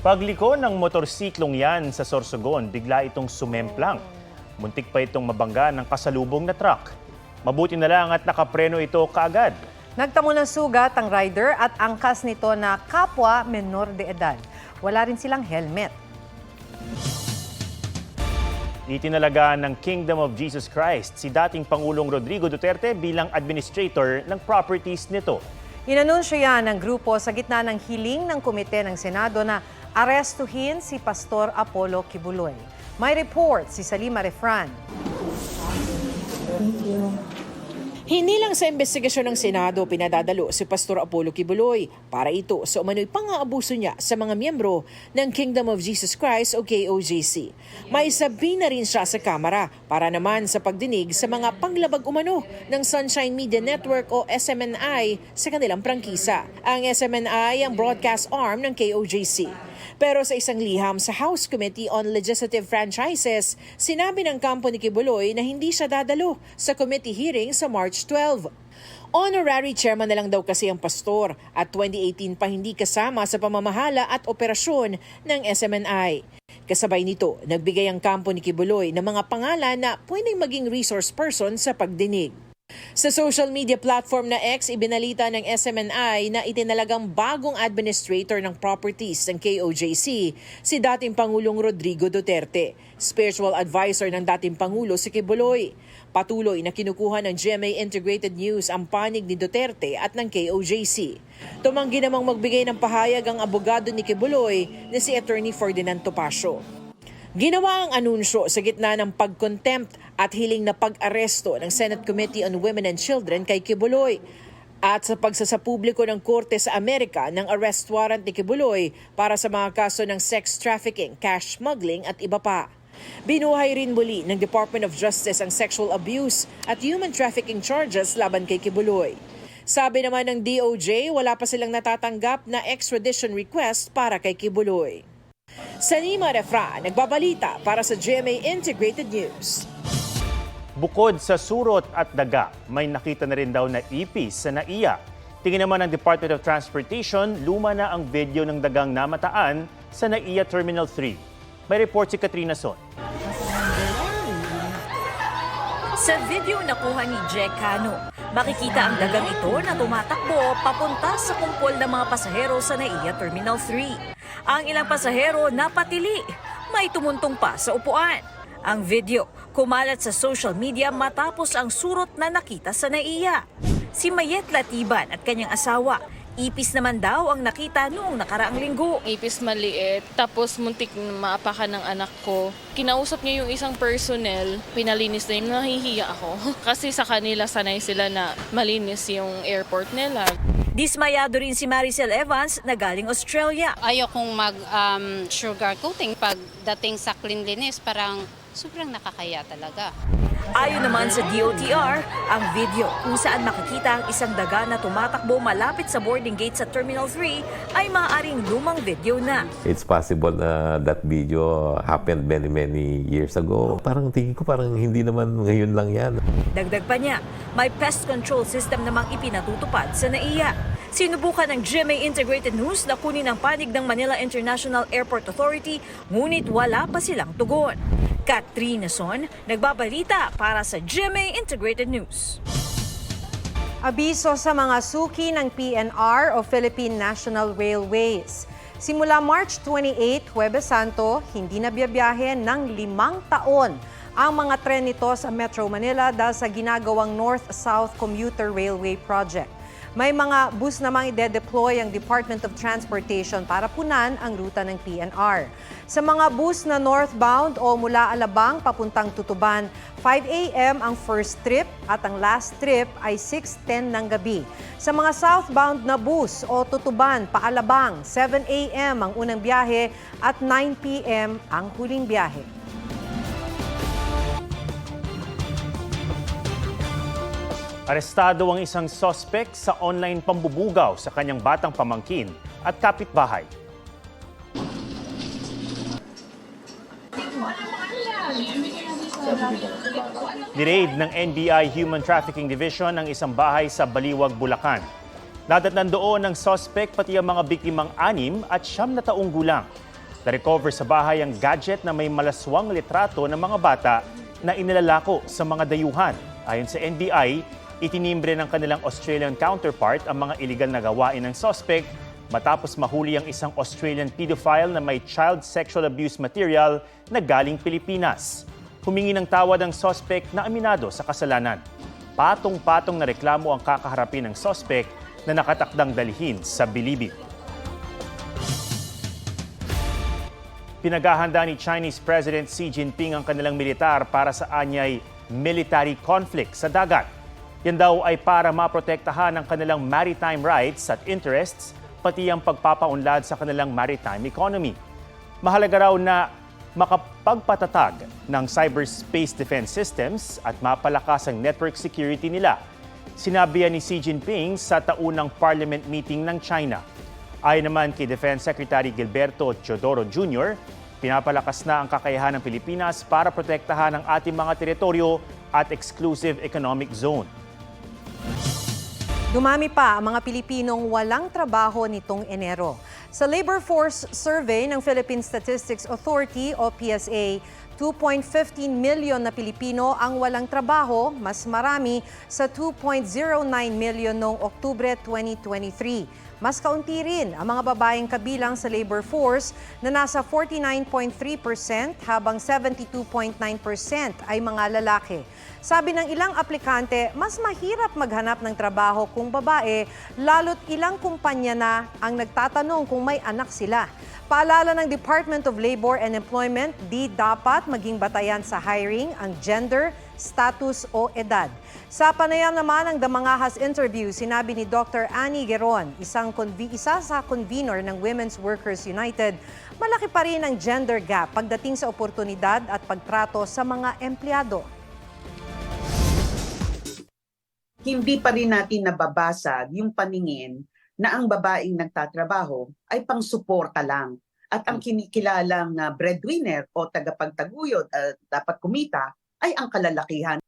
Pagliko ng motorsiklong yan sa Sorsogon, bigla itong sumemplang. Muntik pa itong mabangga ng kasalubong na truck. Mabuti na lang at nakapreno ito kaagad. Nagtamo ng sugat ang rider at angkas nito na kapwa menor de edad. Wala rin silang helmet. Itinalaga ng Kingdom of Jesus Christ si dating Pangulong Rodrigo Duterte bilang administrator ng properties nito. Inanunsyo yan ng grupo sa gitna ng hiling ng komite ng Senado na arestuhin si Pastor Apollo Kibuloy. May report si Salima Refran. Hindi lang sa investigasyon ng Senado pinadadalo si Pastor Apollo Kibuloy para ito sa umano'y pang-aabuso niya sa mga miyembro ng Kingdom of Jesus Christ o KOJC. May sabi na rin siya sa Kamara para naman sa pagdinig sa mga panglabag umano ng Sunshine Media Network o SMNI sa kanilang prangkisa. Ang SMNI ang broadcast arm ng KOJC. Pero sa isang liham sa House Committee on Legislative Franchises, sinabi ng kampo ni Kibuloy na hindi siya dadalo sa committee hearing sa March 12. Honorary chairman na lang daw kasi ang pastor at 2018 pa hindi kasama sa pamamahala at operasyon ng SMNI. Kasabay nito, nagbigay ang kampo ni Kibuloy ng mga pangalan na pwedeng maging resource person sa pagdinig. Sa social media platform na X, ibinalita ng SMNI na itinalagang bagong administrator ng properties ng KOJC si dating Pangulong Rodrigo Duterte. Spiritual advisor ng dating Pangulo si Kibuloy. Patuloy na kinukuha ng GMA Integrated News ang panig ni Duterte at ng KOJC. Tumanggi namang magbigay ng pahayag ang abogado ni Kibuloy na si Attorney Ferdinand Topacio. Ginawa ang anunsyo sa gitna ng pag-contempt at hiling na pag-aresto ng Senate Committee on Women and Children kay Kibuloy at sa pagsasapubliko ng Korte sa Amerika ng arrest warrant ni Kibuloy para sa mga kaso ng sex trafficking, cash smuggling at iba pa. Binuhay rin muli ng Department of Justice ang sexual abuse at human trafficking charges laban kay Kibuloy. Sabi naman ng DOJ, wala pa silang natatanggap na extradition request para kay Kibuloy. Salima Refran, nagbabalita para sa GMA Integrated News. Bukod sa surot at daga, may nakita na rin daw na ipis sa NAIA. Tingin naman ng Department of Transportation, luma na ang video ng dagang namataan sa NAIA Terminal 3. May report si Katrina Son. Sa video nakuha ni Jack Cano, makikita ang dagang ito na tumatakbo papunta sa kumpol ng mga pasahero sa NAIA Terminal 3. Ang ilang pasahero napatili, may tumuntong pa sa upuan. Ang video kumalat sa social media matapos ang surot na nakita sa NAIA. Si Mayet Latiban at kanyang asawa, ipis naman daw ang nakita noong nakaraang linggo. Ipis maliit, tapos muntik maapakan ng anak ko. Kinausap niya yung isang personnel, pinalinis na yun, nahihiya ako. Kasi sa kanila sanay sila na malinis yung airport nila. Dismayado rin si Maricel Evans na galing Australia. Ayokong mag-sugarcoating pagdating sa cleanliness, parang sobrang nakakaya talaga. Ayon naman sa DOTR, ang video kung saan makikita ang isang daga na tumatakbo malapit sa boarding gate sa Terminal 3 ay maaaring lumang video na. It's possible na that video happened many years ago. Parang tingin ko parang hindi naman ngayon lang yan. Dagdag pa niya, may pest control system namang ipinatutupad sa NAIA. Sinubukan ng GMA Integrated News na kunin ang panig ng Manila International Airport Authority, ngunit wala pa silang tugon. Katrina Son, nagbabalita para sa GMA Integrated News. Abiso sa mga suki ng PNR o Philippine National Railways. Simula March 28, Huwebes Santo, hindi na biyabiyahe ng 5 taon ang mga tren nito sa Metro Manila dahil sa ginagawang North-South Commuter Railway Project. May mga bus namang ide-deploy ang Department of Transportation para punan ang ruta ng PNR. Sa mga bus na northbound o mula Alabang papuntang Tutuban, 5 a.m. ang first trip at ang last trip ay 6:10 ng gabi. Sa mga southbound na bus o Tutuban pa Alabang, 7 a.m. ang unang biyahe at 9 p.m. ang huling biyahe. Arestado ang isang suspect sa online pambubugaw sa kanyang batang pamangkin at kapitbahay. Ni-raid ng NBI Human Trafficking Division ang isang bahay sa Baliwag, Bulacan. Nadatnan doon ng suspect pati ang mga biktimang 6 at 9 na taong gulang. Na-recover sa bahay ang gadget na may malaswang litrato ng mga bata na inilalako sa mga dayuhan. Ayon sa NBI, itinimbre ng kanilang Australian counterpart ang mga iligal na gawain ng suspect matapos mahuli ang isang Australian pedophile na may child sexual abuse material na galing Pilipinas. Humingi ng tawad ang suspect na aminado sa kasalanan. Patong-patong na reklamo ang kakaharapin ng suspect na nakatakdang dalhin sa bilibid. Pinaghahanda ni Chinese President Xi Jinping ang kanilang militar para sa anyay military conflict sa dagat. Yan daw ay para maprotektahan ang kanilang maritime rights at interests, pati ang pagpapaunlad sa kanilang maritime economy. Mahalaga raw na makapagpatatag ng cyberspace defense systems at mapalakas ang network security nila. Sinabi yan ni Xi Jinping sa taunang parliament meeting ng China. Ayon naman kay Defense Secretary Gilberto Teodoro Jr., pinapalakas na ang kakayahan ng Pilipinas para protektahan ang ating mga teritoryo at exclusive economic zone. Dumami pa ang mga Pilipinong walang trabaho nitong Enero. Sa Labor Force Survey ng Philippine Statistics Authority o PSA, 2.15 million na Pilipino ang walang trabaho, mas marami sa 2.09 million noong Oktubre 2023. Mas kaunti rin ang mga babaeng kabilang sa labor force na nasa 49.3% habang 72.9% ay mga lalaki. Sabi ng ilang aplikante, mas mahirap maghanap ng trabaho kung babae, lalo't ilang kumpanya na ang nagtatanong kung may anak sila. Paalala ng Department of Labor and Employment, di dapat maging batayan sa hiring ang gender, status o edad. Sa panayam naman ng Damangahas interview, sinabi ni Dr. Annie Geron, isa sa convener ng Women's Workers United, malaki pa rin ang gender gap pagdating sa oportunidad at pagtrato sa mga empleyado. Hindi pa rin natin nababasag yung paningin na ang babaeng nagtatrabaho ay pang-suporta lang. At ang kinikilalang breadwinner o tagapagtaguyod dapat kumita ay ang kalalakihan.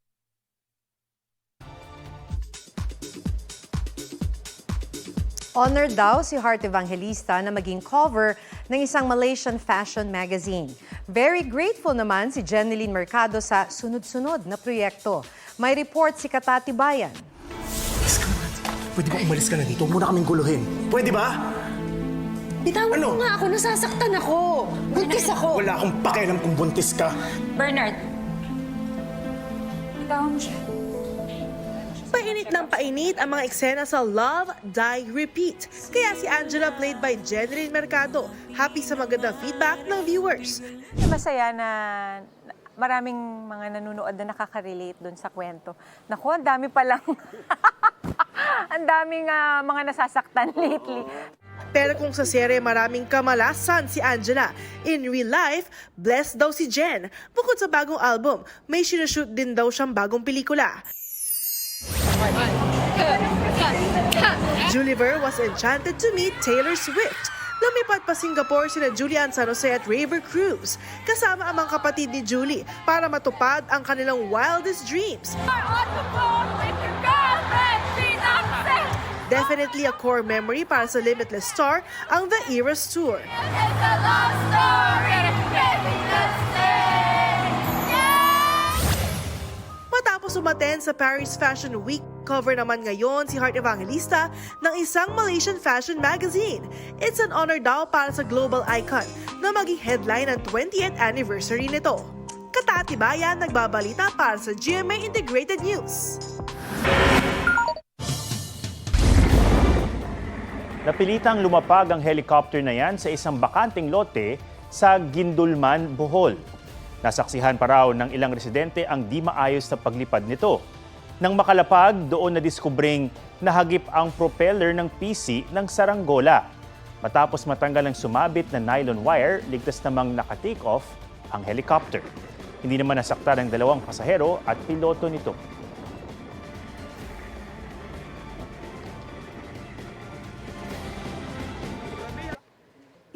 Honored daw si Heart Evangelista na maging cover ng isang Malaysian fashion magazine. Very grateful naman si Jeneline Mercado sa sunod-sunod na proyekto. May report si Katati Bayan. Pwede ba umalis ka na dito? Huwag mo na kaming guluhin. Pwede ba? Bitawan mo nga ako, nasasaktan ako. Buntis ako. Wala akong pakialam kung buntis ka. Bernard, bitawan mo siya. Painit ng painit ang mga eksena sa Love, Die, Repeat. Kaya si Angela played by Jeneline Mercado. Happy sa magandang feedback ng viewers. Masaya na maraming mga nanonood na nakaka-relate doon sa kwento. Naku, ang dami palang ang daming mga nasasaktan lately. Pero kung sa serye maraming kamalasan si Angela, in real life, blessed daw si Jen. Bukod sa bagong album, may sinushoot din daw siyang bagong pelikula. Juliver was enchanted to meet Taylor Swift. Lumipat pa Singapore sina Julian San Jose at River Cruz, kasama ang mga kapatid ni Julie para matupad ang kanilang wildest dreams. Definitely a core memory para sa Limitless Star ang The Eras Tour. Matapos umattend sa Paris Fashion Week, cover naman ngayon si Heart Evangelista ng isang Malaysian fashion magazine. It's an honor daw para sa global icon na maging headline ng 20th anniversary nito. Katati Bayan, nagbabalita para sa GMA Integrated News. Napilitang lumapag ang helicopter na yan sa isang bakanting lote sa Gindulman, Bohol. Nasaksihan pa raw ng ilang residente ang di maayos na paglipad nito. Nang makalapag, doon na-diskubring nahagip ang propeller ng PC ng saranggola. Matapos matanggal ang sumabit na nylon wire, ligtas namang naka-take off ang helicopter. Hindi naman nasaktan ang dalawang pasahero at piloto nito.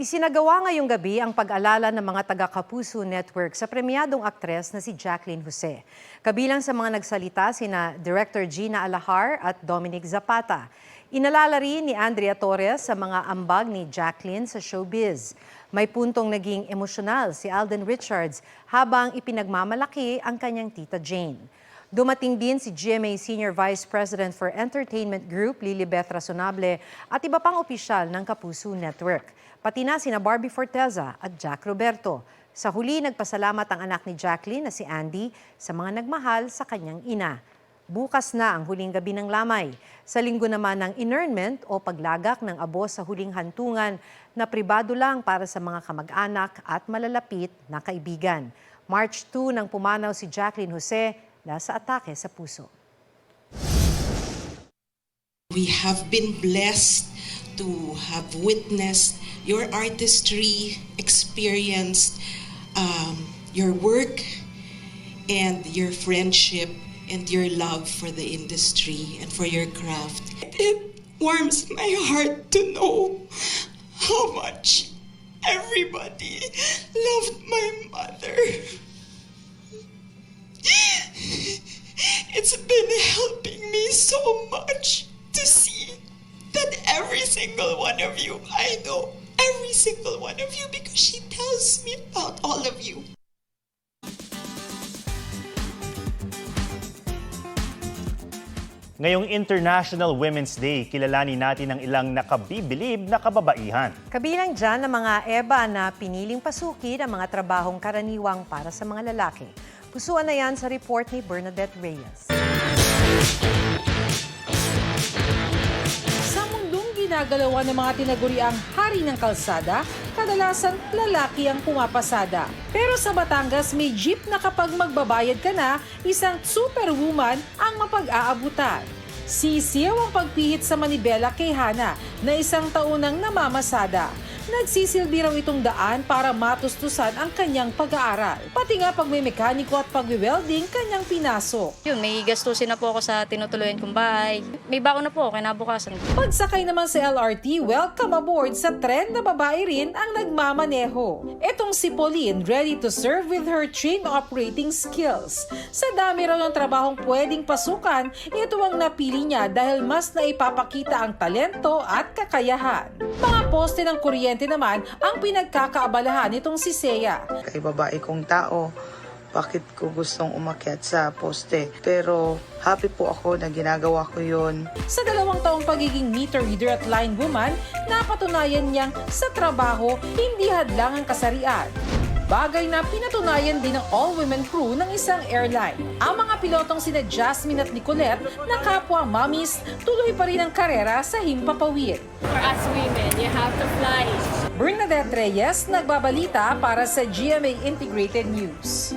Isinagawa ngayong gabi ang pag-alala ng mga taga-Kapuso Network sa premiadong aktres na si Jacqueline Jose. Kabilang sa mga nagsalita sina Director Gina Alahar at Dominic Zapata. Inalala rin ni Andrea Torres sa mga ambag ni Jacqueline sa showbiz. May puntong naging emosyonal si Alden Richards habang ipinagmamalaki ang kanyang tita Jane. Dumating din si GMA Senior Vice President for Entertainment Group, Lilibeth Razonable, at iba pang opisyal ng Kapuso Network. Pati na sina Barbie Forteza at Jack Roberto. Sa huli, nagpasalamat ang anak ni Jacqueline na si Andy sa mga nagmahal sa kanyang ina. Bukas na ang huling gabi ng lamay. Sa linggo naman ng inurnment o paglagak ng abo sa huling hantungan na pribado lang para sa mga kamag-anak at malalapit na kaibigan. March 2 nang pumanaw si Jacqueline Jose dahil sa atake sa puso. We have been blessed to have witnessed your artistry, experienced your work, and your friendship, and your love for the industry and for your craft. It warms my heart to know how much everybody loved my mother. It's been helping me so much to see that every single one of you, I know every single one of you because she tells me about all of you. Ngayong International Women's Day, kilalanin natin ang ilang nakabibilib na kababaihan. Kabilang dyan ang mga EBA na piniling pasukin ang mga trabahong karaniwang para sa mga lalaki. Pusuan na yan sa report ni Bernadette Reyes. Sa mundong ginagalawan ng mga tinaguriang hari ng kalsada, kadalasan lalaki ang pumapasada. Pero sa Batangas, may jeep na kapag magbabayad ka na, isang superwoman ang mapag-aabutan. Sisiyaw ang pagpihit sa manibela kay Hana na isang taunang namamasada. Nagsisilbi raw itong daan para matustusan ang kanyang pag-aaral. Pati nga pag may mekaniko at pag-welding, kanyang pinasok. Yun, may gastusin na po ako sa tinutuluyan kong bahay. May baon na po ako kinabukasan. Pagsakay naman sa LRT, welcome aboard sa tren na babae rin ang nagmamaneho. Etong si Pauline, ready to serve with her train operating skills. Sa dami raw ng trabahong pwedeng pasukan, ito ang napili niya dahil mas naipapakita ang talento at kakayahan. Mga poste ng kuryente naman ang pinagkakaabalahan nitong si Seiya. Kay babae kong tao, bakit ko gustong umakyat sa poste? Pero happy po ako na ginagawa ko yun. Sa 2 taong pagiging meter reader at line woman, napatunayan niyang sa trabaho hindi hadlang ang kasarian. Bagay na pinatunayan din ng all-women crew ng isang airline. Ang mga pilotong sina Jasmine at Nicolette na kapwa mommies, tuloy pa rin ang karera sa himpapawid. For us women, you have to fly. Bernadette Reyes, nagbabalita para sa GMA Integrated News.